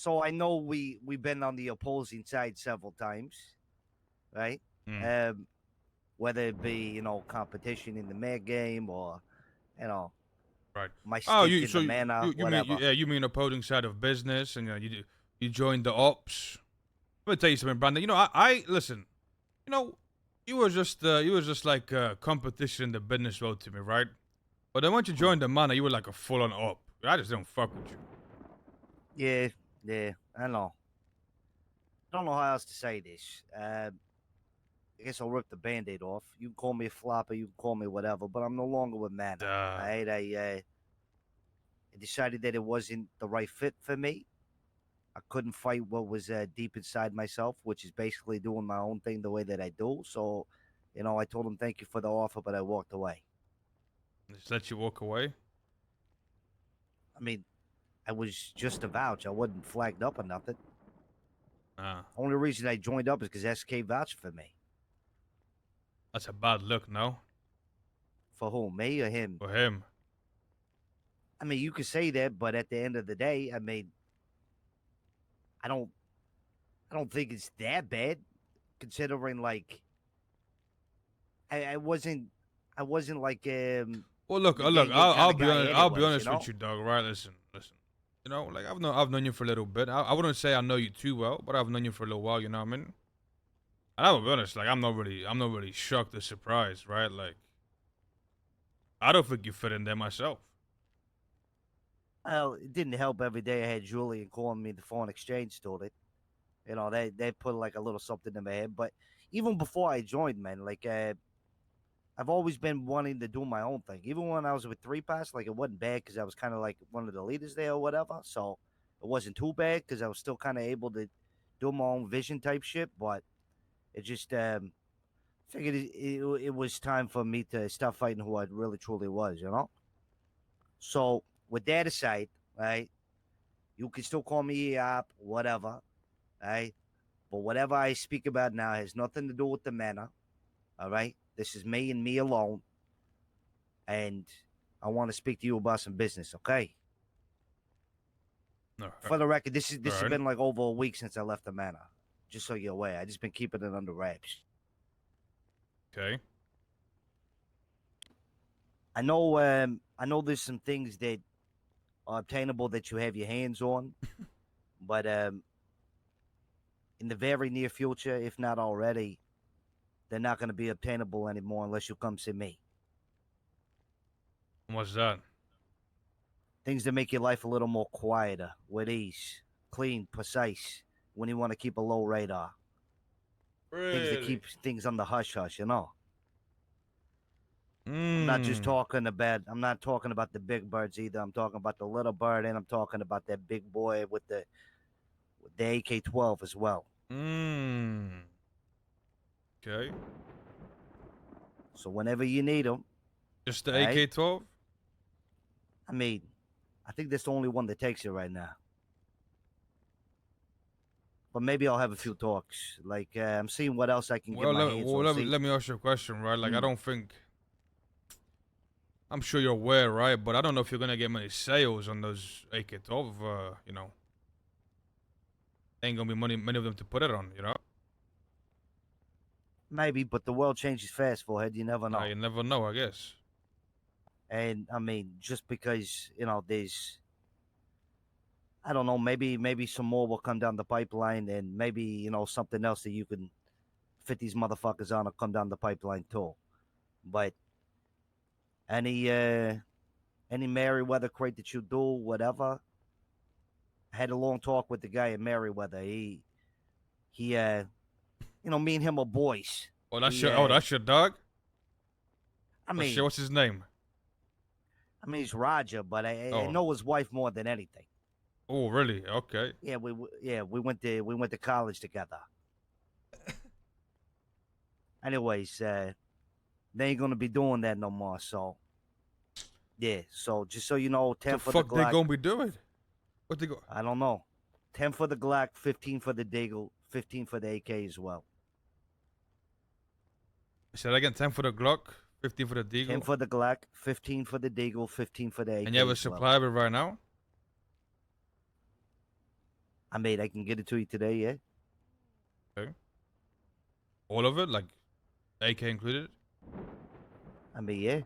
So I know we've been on the opposing side several times, right? Whether it be competition in the mid game or you know Right. my Oh, stint in the Manor, you mean whatever. you mean opposing side of business, and you joined the ops. Let me tell you something, Brandon. I listen. You know, you were just like competition in the business world to me, right? But then once you joined the Manor, you were like a full on op. I just don't fuck with you. Yeah, yeah, I know. I don't know how else to say this. I guess I'll rip the band-aid off. You can call me a flopper, you can call me whatever, but I'm no longer with Manor. Right? I decided that it wasn't the right fit for me. I couldn't fight what was deep inside myself, which is basically doing my own thing the way that I do. So, I told him thank you for the offer, but I walked away. Just let you walk away. I mean, I was just a vouch. I wasn't flagged up or nothing. Only reason I joined up is because SK vouched for me. That's a bad look, no? For who, me or him? For him. I mean, you could say that, but at the end of the day, I mean, I don't think it's that bad, considering like I wasn't like Well, look, I'll be honest. I'll be honest with you, dog. Right? Listen. Like I've known you for a little bit. I wouldn't say I know you too well, but I've known you for a little while. You know what I mean? And I will be honest. Like I'm not really shocked or surprised, right? Like I don't think you fit in there myself. Well, it didn't help every day I had Julian calling me the foreign exchange student. They put like a little something in my head. But even before I joined, man, like I've always been wanting to do my own thing. Even when I was with 3Pass, like it wasn't bad because I was kind of like one of the leaders there or whatever. So it wasn't too bad because I was still kind of able to do my own vision type shit. But it just figured it was time for me to stop fighting who I really truly was, So with that aside, right, you can still call me Eop, whatever, right? But whatever I speak about now has nothing to do with the Manor, all right? This is me and me alone, and I want to speak to you about some business, okay? For the record, this has been like over a week since I left the Manor, just so you're aware. I just been keeping it under wraps. Okay. I know there's some things that are obtainable that you have your hands on, but in the very near future, if not already, they're not going to be obtainable anymore unless you come see me. What's that? Things that make your life a little more quieter, with ease, clean, precise, when you want to keep a low radar. Really? Things that keep things on the hush-hush, I'm not just talking about the big birds either. I'm talking about the little bird, and I'm talking about that big boy with the AK-12 as well. Okay. So whenever you need them. Just the AK-12? I mean, I think that's the only one that takes it right now. But maybe I'll have a few talks. Like, I'm seeing what else I can get my hands on. Let me ask you a question, right? Like, I don't think... I'm sure you're aware, right? But I don't know if you're going to get many sales on those AK-12, Ain't going to be many of them to put it on, Maybe, but the world changes fast, forehead. You never know. You never know, I guess. And, I mean, just because, there's... I don't know, maybe some more will come down the pipeline, and maybe, something else that you can fit these motherfuckers on will come down the pipeline too. But any Merryweather crate that you do, whatever, I had a long talk with the guy at Merryweather. He me and him are boys. Oh, that's your dog? I mean, what's his name? I mean, he's Roger, but I know his wife more than anything. Oh, really? Okay. Yeah, we went to college together. Anyways, they ain't gonna be doing that no more. So, yeah. So just so you know, 10 for the Glock. What the fuck they gonna be doing? What they go? I don't know. 10 for the Glock, 15 for the Deagle, 15 for the AK as well. Say that again. 10 for the Glock, 15 for the Deagle. 10 for the Glock, 15 for the Deagle, 15 for the AK. And you have a supply of it right now? I mean, I can get it to you today, yeah? Okay. All of it? Like, AK included? I mean, yeah.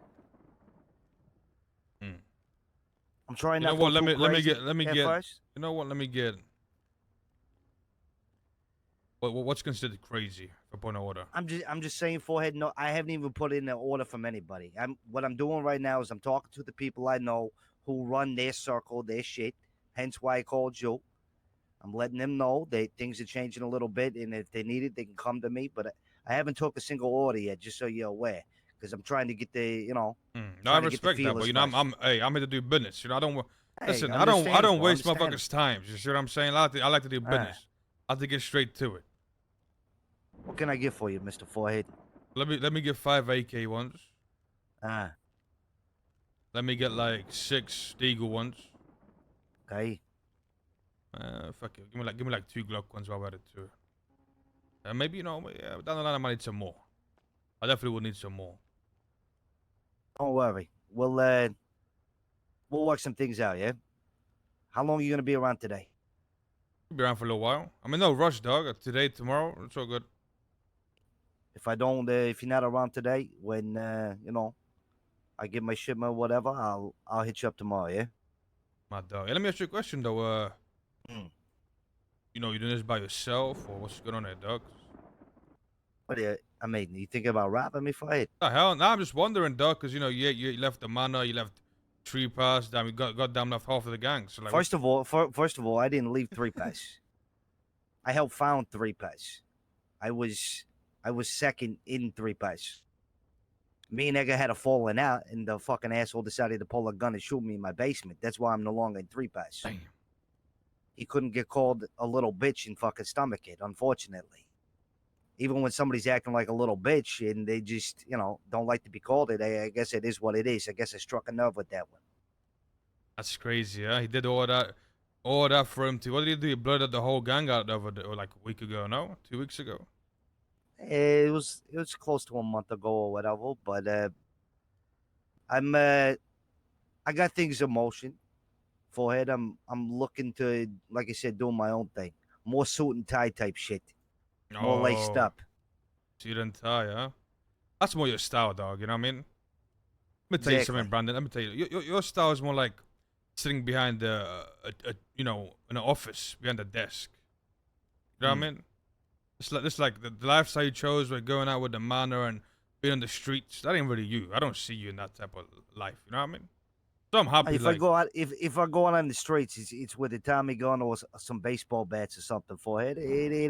Hmm. I'm trying You know not to what? go too crazy Let me at get. first. You know what? Let me get. What's considered crazy for point of order? I'm just saying, forehead. No, I haven't even put in an order from anybody. What I'm doing right now is I'm talking to the people I know who run their circle, their shit. Hence why I called you. I'm letting them know that things are changing a little bit, and if they need it, they can come to me. But I haven't took a single order yet, just so you're aware, because I'm trying to get the, No, I trying to get the respect that, but feelers you know, first. I'm here to do business. You know, I don't. Hey, Listen, I don't understandable, waste understandable. motherfuckers' time. You see what I'm saying? I like to do business. I like to get straight to it. What can I get for you, Mr. Forehead? Let me get 5 AK ones. Ah, Let me get like 6 Deagle ones. okay. Fuck it. Give me like 2 Glock ones while we're at it too. Maybe, you know, yeah, down the line I might need some more. I definitely will need some more. Don't worry. We'll work some things out, yeah? How long are you gonna be around today? Be around for a little while. I mean, no rush, dog. Today, tomorrow, it's all good. If you're not around today, when I get my shipment or whatever, I'll hit you up tomorrow, yeah? My dog. Hey, let me ask you a question though. Mm. You know, you doing this by yourself or what's going on there, dog? What do I mean, you thinking about robbing me for it? The hell? Now I'm just wondering, dog, because you know, you left the Manor, you left Tree Pass, damn, you got damn left half of the gang. So like, First of all, I didn't leave Three Pass. I helped found Three Pass. I was I was second in Three Pass. Me and Edgar had a falling out, and the fucking asshole decided to pull a gun and shoot me in my basement. That's why I'm no longer in Three Pass. damn. He couldn't get called a little bitch and fucking stomach it, unfortunately. Even when somebody's acting like a little bitch and they just, don't like to be called it, I guess it is what it is. I guess I struck a nerve with that one. That's crazy, yeah. He did all that for him too. What did he do? He blurred the whole gang out over like a week ago, no? 2 weeks ago. It was close to a month ago or whatever, but I got things in motion. Forehead, I'm looking to, like I said, doing my own thing. More suit and tie type shit. More laced Oh, up. suit and tie, huh? That's more your style, dog. You know what I mean? Let me tell you something, Exactly. Brandon. Let me tell you, your style is more like sitting behind you know, in an office behind the desk. You know what I mean? It's like the lifestyle you chose, with going out with the Manor and being on the streets. That ain't really you. I don't see you in that type of life. You know what I mean? So I'm happy, If I like, go out, if I go out on the streets, it's with a Tommy gun or some baseball bats or something. Forehead. It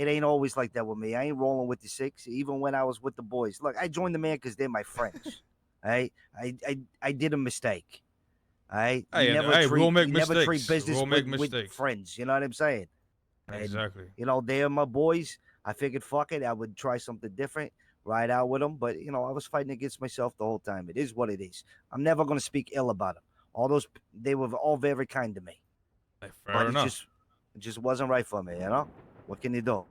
ain't always like that with me. I ain't rolling with the six, even when I was with the boys. Look, I joined the man because they're my friends. All right, I did a mistake. All right, hey, and hey, we all make you never treat mistakes. We business all make with mistakes. friends. You know what I'm saying? And Exactly. they're my boys. I figured, fuck it, I would try something different, ride out with them. But I was fighting against myself the whole time. It is what it is. I'm never gonna speak ill about them. They were all very kind to me, Hey, fair but enough. it just wasn't right for me. What can you do?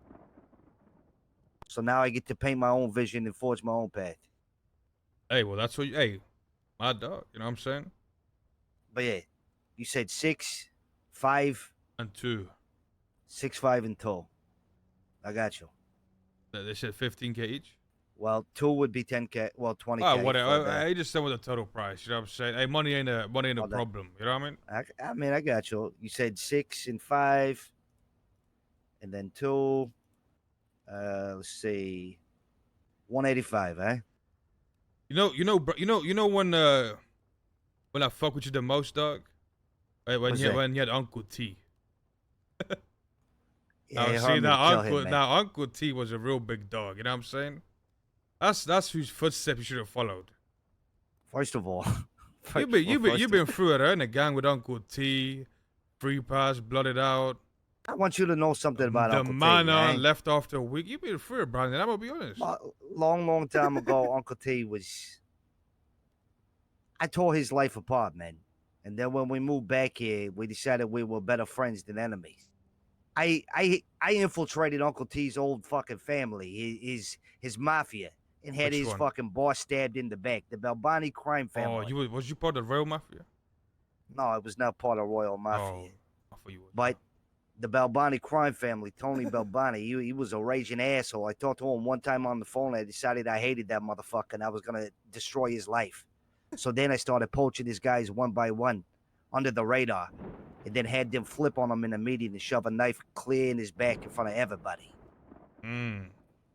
So now I get to paint my own vision and forge my own path. Hey, well, that's what you, hey, my dog. You know what I'm saying? But yeah, you said 6, 5, And 2. 6, 5, and 2. I got you. They said 15K each. Well, 2 would be 10K. Well, Oh, 20K for whatever. the. I just said with the total price. You know what I'm saying? Hey, money ain't a For the problem. You know what I mean? I mean, I got you. You said 6 and 5, and then 2. Let's see, 185. Eh? You know when I fuck with you the most, dog. What's that? When you had Uncle T. Yeah, Now you see heard me kill him, man. now Uncle T was a real big dog. You know what I'm saying? That's whose footsteps you should have followed. First of all, You've been through it, huh? In a gang with Uncle T, Free Pass, Blooded Out, I want you to know something about the Uncle T. Mana Eh? left after a week. You've been through it, Brandon. I'm gonna be honest. Long time ago, Uncle T was. I tore his life apart, man. And then when we moved back here, we decided we were better friends than enemies. I infiltrated Uncle T's old fucking family, his mafia, and had Which his one? fucking boss stabbed in the back. The Balbani crime Oh, family. was you part of the Royal Mafia? No, it was not part of Royal Oh, Mafia. I thought you would. But the Balbani crime family, Tony Balbani, he was a raging asshole. I talked to him one time on the phone. I decided I hated that motherfucker and I was going to destroy his life. So then I started poaching these guys one by one under the radar and then had them flip on him in a meeting and shove a knife clear in his back in front of everybody. And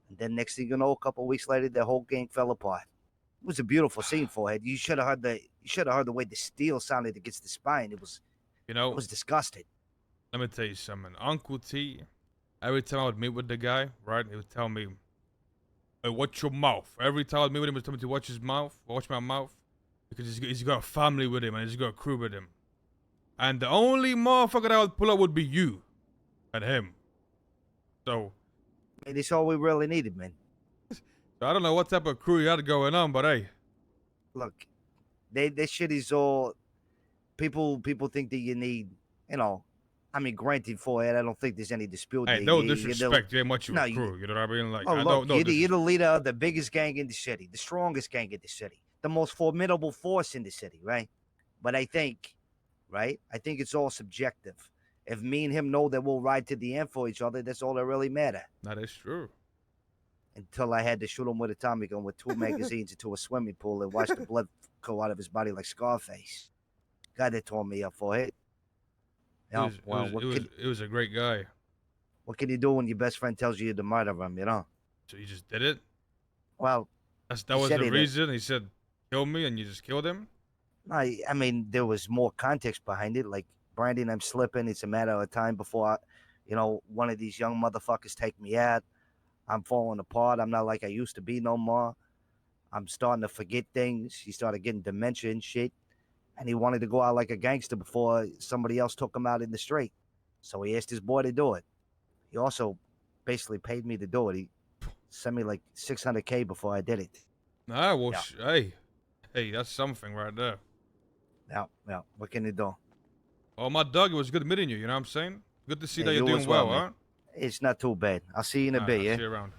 then next thing you know, a couple of weeks later, the whole gang fell apart. It was a beautiful scene, Forehead. You should have heard the way the steel sounded against the spine. It was disgusting. Let me tell you something. Uncle T, every time I would meet with the guy, right, he would tell me, hey, watch your mouth. Every time I would meet with him, he would tell me to watch his mouth, watch my mouth, because he's got a family with him and he's got a crew with him. And the only motherfucker that I would pull up would be you and him. So, I mean, it's all we really needed, man. So I don't know what type of crew you had going on, but hey. Look, this shit is all, people think that you need, you know, I mean, granted, for it, I don't think there's any dispute. Hey, no disrespect. You ain't much of a crew. You know what I mean? Like, you're the leader of the biggest gang in the city, the strongest gang in the city, the most formidable force in the city, right? But I think, right? I think it's all subjective. If me and him know that we'll ride to the end for each other, that's all that really matter. That is true. Until I had to shoot him with a Tommy gun with 2 magazines into a swimming pool and watch the blood go out of his body like Scarface. Guy that tore me up for it. It was a great guy. What can you do when your best friend tells you to murder him, you know? So you just did it? Well, that was the reason? He said, kill me, and you just killed him? I mean, there was more context behind it. Like, Brandon, I'm slipping. It's a matter of time before, one of these young motherfuckers take me out. I'm falling apart. I'm not like I used to be no more. I'm starting to forget things. He started getting dementia and shit. And he wanted to go out like a gangster before somebody else took him out in the street. So he asked his boy to do it. He also basically paid me to do it. He sent me like $600K before I did it. Nah, well, hey, that's something right there. Yeah. What can you do? Oh, my dog, it was good meeting you. You know what I'm saying? Good to see that you're doing well, huh? It's not too bad. I'll see you in a bit, I'll yeah? see you around.